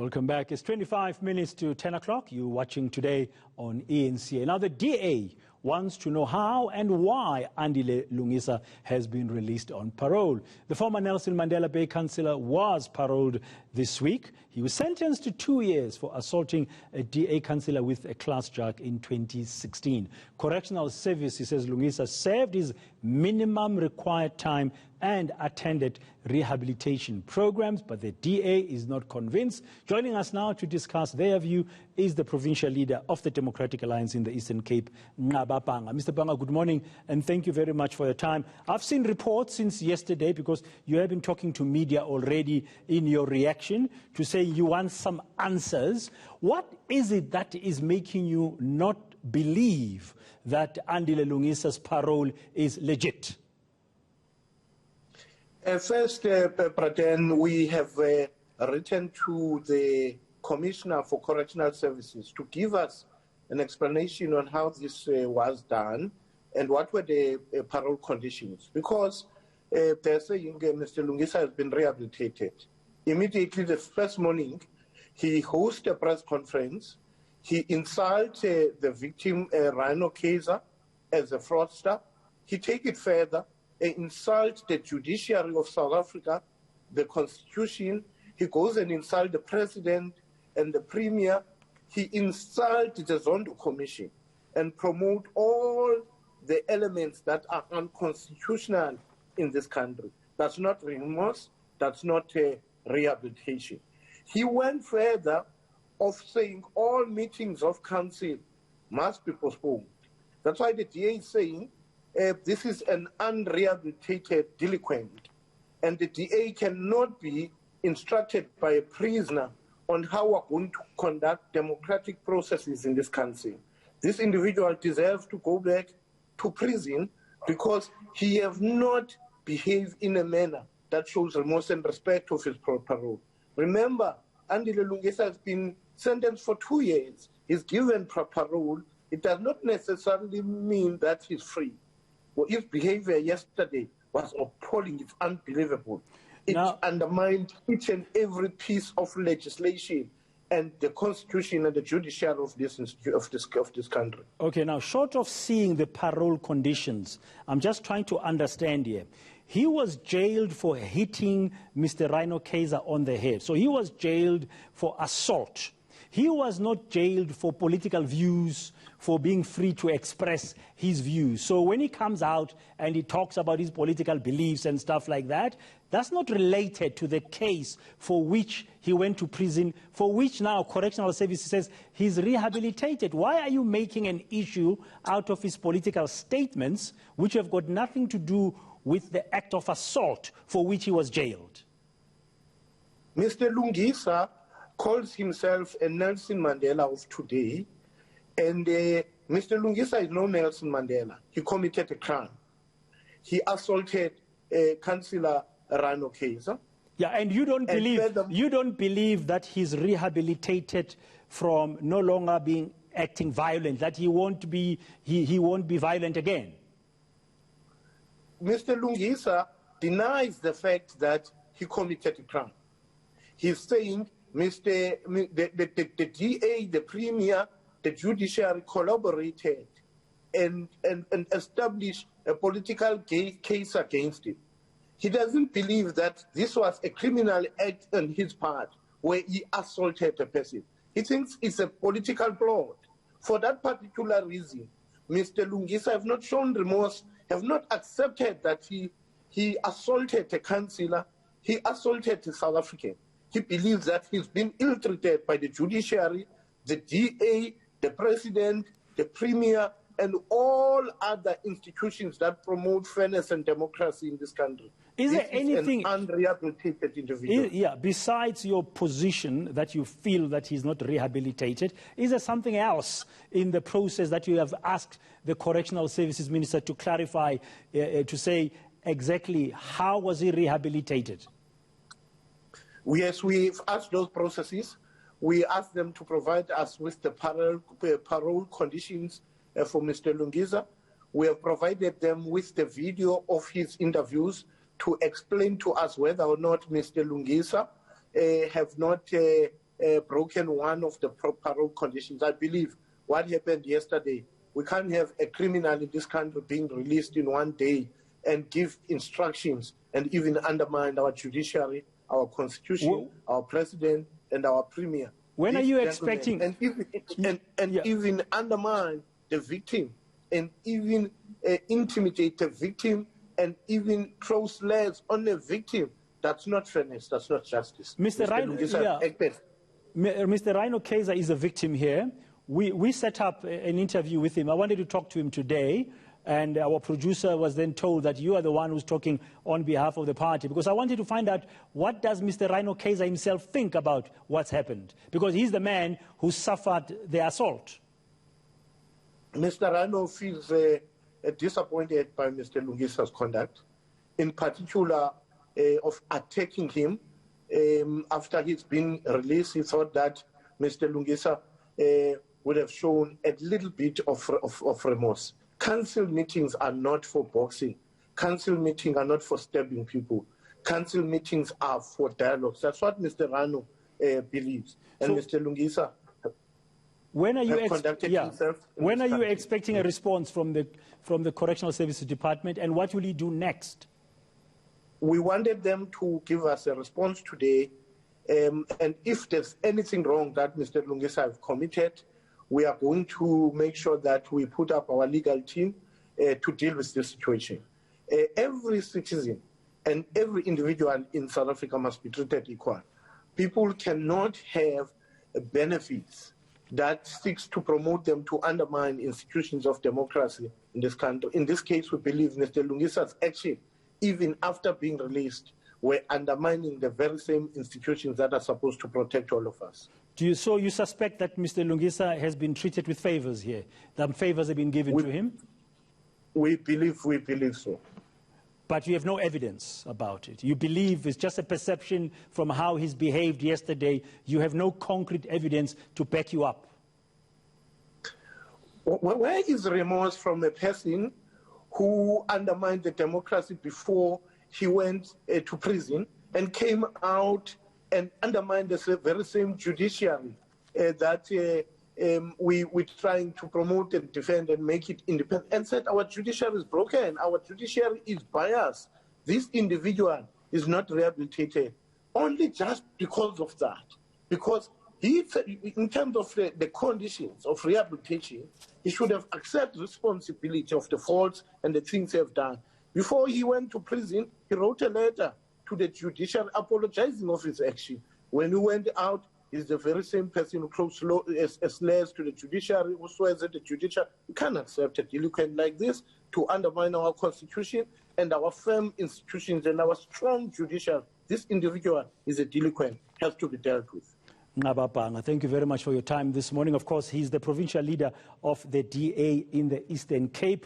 Welcome back. It's 25 minutes to 10 o'clock. You're watching today on ENCA. Now, the DA wants to know how and why Andile Lungisa has been released on parole. The former Nelson Mandela Bay councillor was paroled this week. He was sentenced to 2 years for assaulting a DA councillor with a class drug in 2016. Correctional Service, he says Lungisa served his minimum required time and attended rehabilitation programs, but the DA is not convinced. Joining us now to discuss their view is the provincial leader of the Democratic Alliance in the Eastern Cape, Nqaba Bhanga. Mr. Bhanga, good morning, and thank you very much for your time. I've seen reports since yesterday, because you have been talking to media already in your reaction, to say you want some answers. What is it that is making you not believe that Andile Lungisa's parole is legit? First, Praten, we have written to the Commissioner for Correctional Services to give us an explanation on how this was done and what were the parole conditions. Because they're saying Mr. Lungisa has been rehabilitated. Immediately the first morning, he hosted a press conference. He insulted the victim, Rhino Kaiser, as a fraudster. He take it further. Insult the judiciary of South Africa, the constitution. He goes and insults the president and the premier. He insults the Zondo Commission and promote all the elements that are unconstitutional in this country. That's not remorse, that's not rehabilitation. He went further of saying all meetings of council must be postponed. That's why the DA is saying this is an unrehabilitated delinquent, and the DA cannot be instructed by a prisoner on how we're going to conduct democratic processes in this country. This individual deserves to go back to prison because he has not behaved in a manner that shows remorse and respect of his parole. Remember, Andile Lungisa has been sentenced for 2 years. He's given parole. It does not necessarily mean that he's free. Well, his behavior yesterday was appalling. It's unbelievable. It undermined each and every piece of legislation and the constitution and the judiciary of this country. Okay, now, short of seeing the parole conditions, I'm just trying to understand here. He was jailed for hitting Mr. Rhino Kaiser on the head. So he was jailed for assault. He was not jailed for political views, for being free to express his views. So when he comes out and he talks about his political beliefs and stuff like that, that's not related to the case for which he went to prison, for which now Correctional Services says he's rehabilitated. Why are you making an issue out of his political statements, which have got nothing to do with the act of assault for which he was jailed? Mr. Lungisa calls himself a Nelson Mandela of today, and Mr. Lungisa is no Nelson Mandela. He committed a crime. He assaulted Councillor Rhino Kaiser. Yeah, and you don't believe that he's rehabilitated from no longer acting violent, that he won't be violent again. Mr. Lungisa denies the fact that he committed a crime. He's saying the DA, the Premier, the judiciary collaborated and established a political case against him. He doesn't believe that this was a criminal act on his part where he assaulted a person. He thinks it's a political plot. For that particular reason, Mr. Lungisa have not shown remorse, have not accepted that he assaulted a councillor, he assaulted a South African. He believes that he's been ill-treated by the judiciary, the DA, the president, the premier, and all other institutions that promote fairness and democracy in this country. Is there anything an unrehabilitated individual? Besides your position that you feel that he's not rehabilitated, is there something else in the process that you have asked the Correctional Services Minister to clarify, to say exactly how was he rehabilitated? Yes, we've asked those processes. We asked them to provide us with the parole conditions for Mr. Lungisa. We have provided them with the video of his interviews to explain to us whether or not Mr. Lungisa have not broken one of the parole conditions. I believe what happened yesterday, we can't have a criminal in this country being released in one day and give instructions and even undermine our judiciary, our constitution, our president, and our premier. When are you expecting? Even undermine the victim, and even intimidate the victim, and even throw slurs on the victim. That's not fairness. That's not justice. Mr. Rhino Kaiser is a victim here. We set up an interview with him. I wanted to talk to him today, and our producer was then told that you are the one who's talking on behalf of the party, because I wanted to find out, what does Mr. Rhino Kaiser himself think about what's happened? Because he's the man who suffered the assault. Mr. Rhino feels disappointed by Mr. Lungisa's conduct, in particular of attacking him. After he's been released, he thought that Mr. Lungisa would have shown a little bit of remorse. Council meetings are not for boxing. Council meetings are not for stabbing people. Council meetings are for dialogues. That's what Mr. Rano believes. And so, Mr. Lungisa, when are you expecting a response from the Correctional Services Department, and what will he do next? We wanted them to give us a response today, and if there's anything wrong that Mr. Lungisa has committed, we are going to make sure that we put up our legal team to deal with this situation. Every citizen and every individual in South Africa must be treated equal. People cannot have benefits that seeks to promote them to undermine institutions of democracy in this country. In this case, we believe Mr. Lungisa's action, even after being released, were undermining the very same institutions that are supposed to protect all of us. So you suspect that Mr. Lungisa has been treated with favors here? That favors have been given to him? We believe so. But you have no evidence about it. You believe it's just a perception from how he's behaved yesterday. You have no concrete evidence to back you up. Where is remorse from a person who undermined the democracy before he went to prison and came out and undermined the very same judiciary that we're trying to promote and defend and make it independent, and said our judiciary is broken, our judiciary is biased, this individual is not rehabilitated, only just because of that. Because he, in terms of the conditions of rehabilitation, he should have accepted responsibility of the faults and the things he have done. Before he went to prison, he wrote a letter to the judiciary apologizing of his action. When he went out, he's the very same person who throws slurs to the judiciary, who swears at the judiciary. We can't accept a delinquent like this to undermine our constitution and our firm institutions and our strong judiciary. This individual is a delinquent, has to be dealt with. Nqaba Bhanga, thank you very much for your time this morning. Of course, he's the provincial leader of the DA in the Eastern Cape.